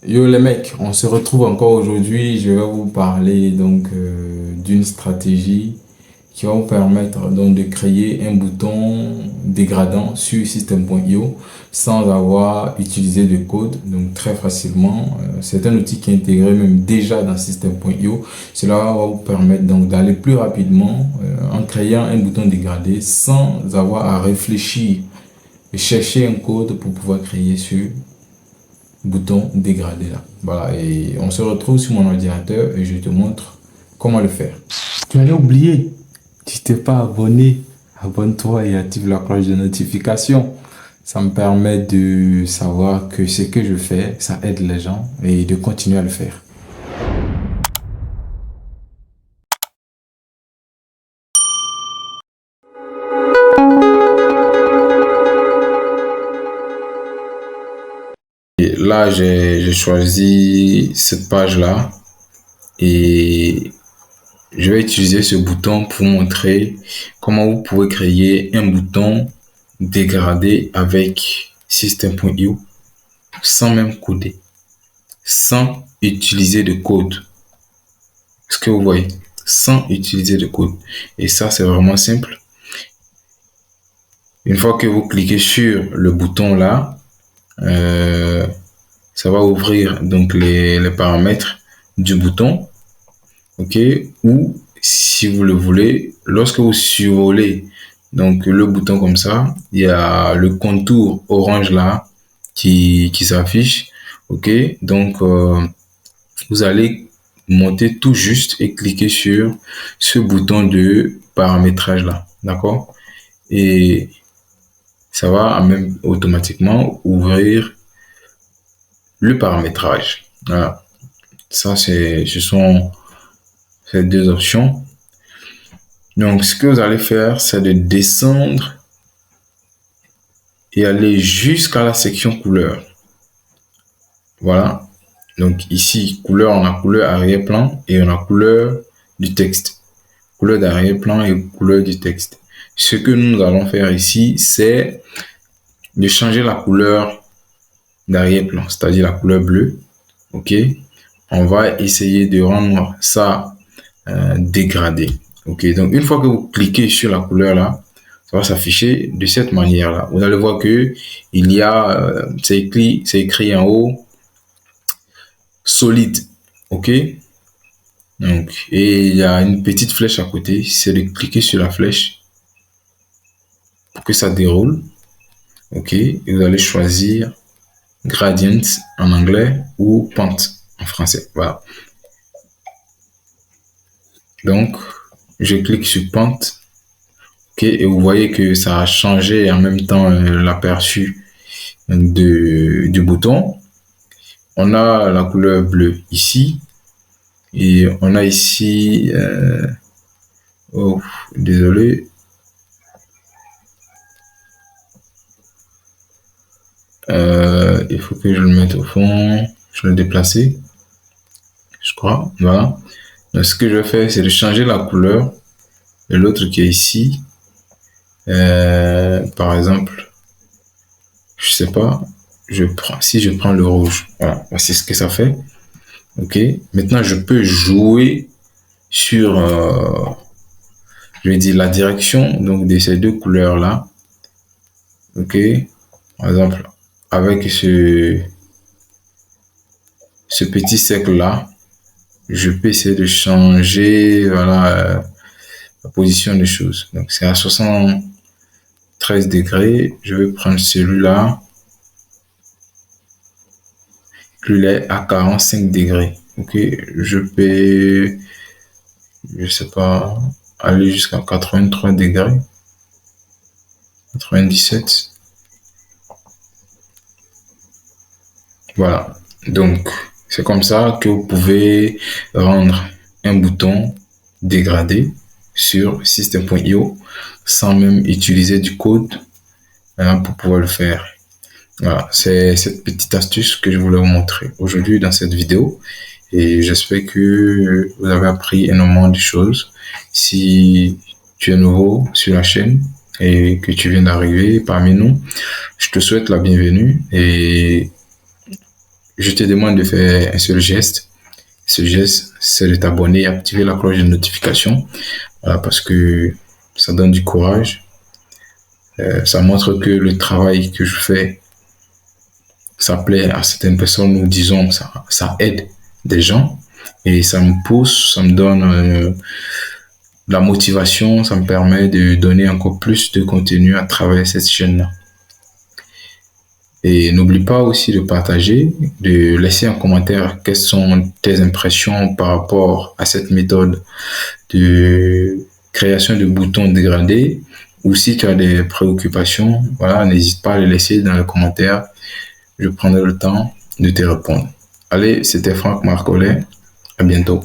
Yo les mecs, on se retrouve encore aujourd'hui. Je vais vous parler donc d'une stratégie qui va vous permettre donc de créer un bouton dégradant sur system.io sans avoir utilisé de code, donc très facilement. C'est un outil qui est intégré même déjà dans system.io. Cela va vous permettre donc d'aller plus rapidement en créant un bouton dégradé sans avoir à réfléchir et chercher un code pour pouvoir créer ce bouton dégradé là. Voilà, et on se retrouve sur mon ordinateur et je te montre comment le faire. Tu allais oublier, tu t'es pas abonné, abonne-toi et active la cloche de notification. Ça me permet de savoir que ce que je fais, ça aide les gens et de continuer à le faire. Et là, j'ai choisi cette page-là et je vais utiliser ce bouton pour montrer comment vous pouvez créer un bouton dégradé avec System.io sans même coder, sans utiliser de code. Ce que vous voyez, sans utiliser de code. Et ça, c'est vraiment simple. Une fois que vous cliquez sur le bouton là, euh, ça va ouvrir donc les paramètres du bouton. OK? Ou si vous le voulez, lorsque vous survolez donc le bouton comme ça, il y a le contour orange là qui s'affiche. OK? Donc, vous allez monter tout juste et cliquer sur ce bouton de paramétrage là. D'accord? Et ça va même automatiquement ouvrir le paramétrage. Voilà. Ça, ce sont ces deux options. Donc, ce que vous allez faire, c'est de descendre et aller jusqu'à la section couleur. Voilà. Donc, ici, couleur, on a couleur arrière-plan et on a couleur du texte. Couleur d'arrière-plan et couleur du texte. Ce que nous allons faire ici, c'est de changer la couleur d'arrière-plan, c'est-à-dire la couleur bleue. OK. On va essayer de rendre ça dégradé. OK. Donc, une fois que vous cliquez sur la couleur là, ça va s'afficher de cette manière-là. Vous allez voir que il y a, c'est écrit en haut, solide. OK. Donc, et il y a une petite flèche à côté. C'est de cliquer sur la flèche pour que ça déroule. OK. Et vous allez choisir gradient en anglais ou pente en français. Voilà. Donc, je clique sur pente. OK. Et vous voyez que ça a changé en même temps l'aperçu du bouton. On a la couleur bleue ici. Et on a ici... oh, désolé. Il faut que je le mette au fond. Je vais le déplacer. Je crois. Voilà. Donc, ce que je vais faire, c'est de changer la couleur de l'autre qui est ici. Par exemple, je sais pas, si je prends le rouge, voilà, c'est ce que ça fait. OK. Maintenant, je peux jouer sur, je vais dire la direction donc de ces deux couleurs là. OK. Par exemple, avec ce petit cercle là, je peux essayer de changer, voilà, la position des choses. Donc, c'est à 73 degrés. Je vais prendre celui-là. Il est à 45 degrés. OK. Je peux, je sais pas, aller jusqu'à 83 degrés. 97. Voilà. Donc, c'est comme ça que vous pouvez rendre un bouton dégradé sur system.io sans même utiliser du code pour pouvoir le faire. Voilà, c'est cette petite astuce que je voulais vous montrer aujourd'hui dans cette vidéo et j'espère que vous avez appris énormément de choses. Si tu es nouveau sur la chaîne et que tu viens d'arriver parmi nous, je te souhaite la bienvenue et Je te demande de faire un seul geste. Ce geste, c'est de t'abonner et activer la cloche de notification. Voilà, parce que ça donne du courage. Ça montre que le travail que je fais, ça plaît à certaines personnes, ou disons, ça aide des gens. Et ça me pousse, ça me donne la motivation, ça me permet de donner encore plus de contenu à travers cette chaîne-là. Et n'oublie pas aussi de partager, de laisser un commentaire quelles sont tes impressions par rapport à cette méthode de création de boutons dégradés, ou si tu as des préoccupations, voilà, n'hésite pas à les laisser dans les commentaires. Je prendrai le temps de te répondre. Allez, c'était Franck Marcollet. À bientôt.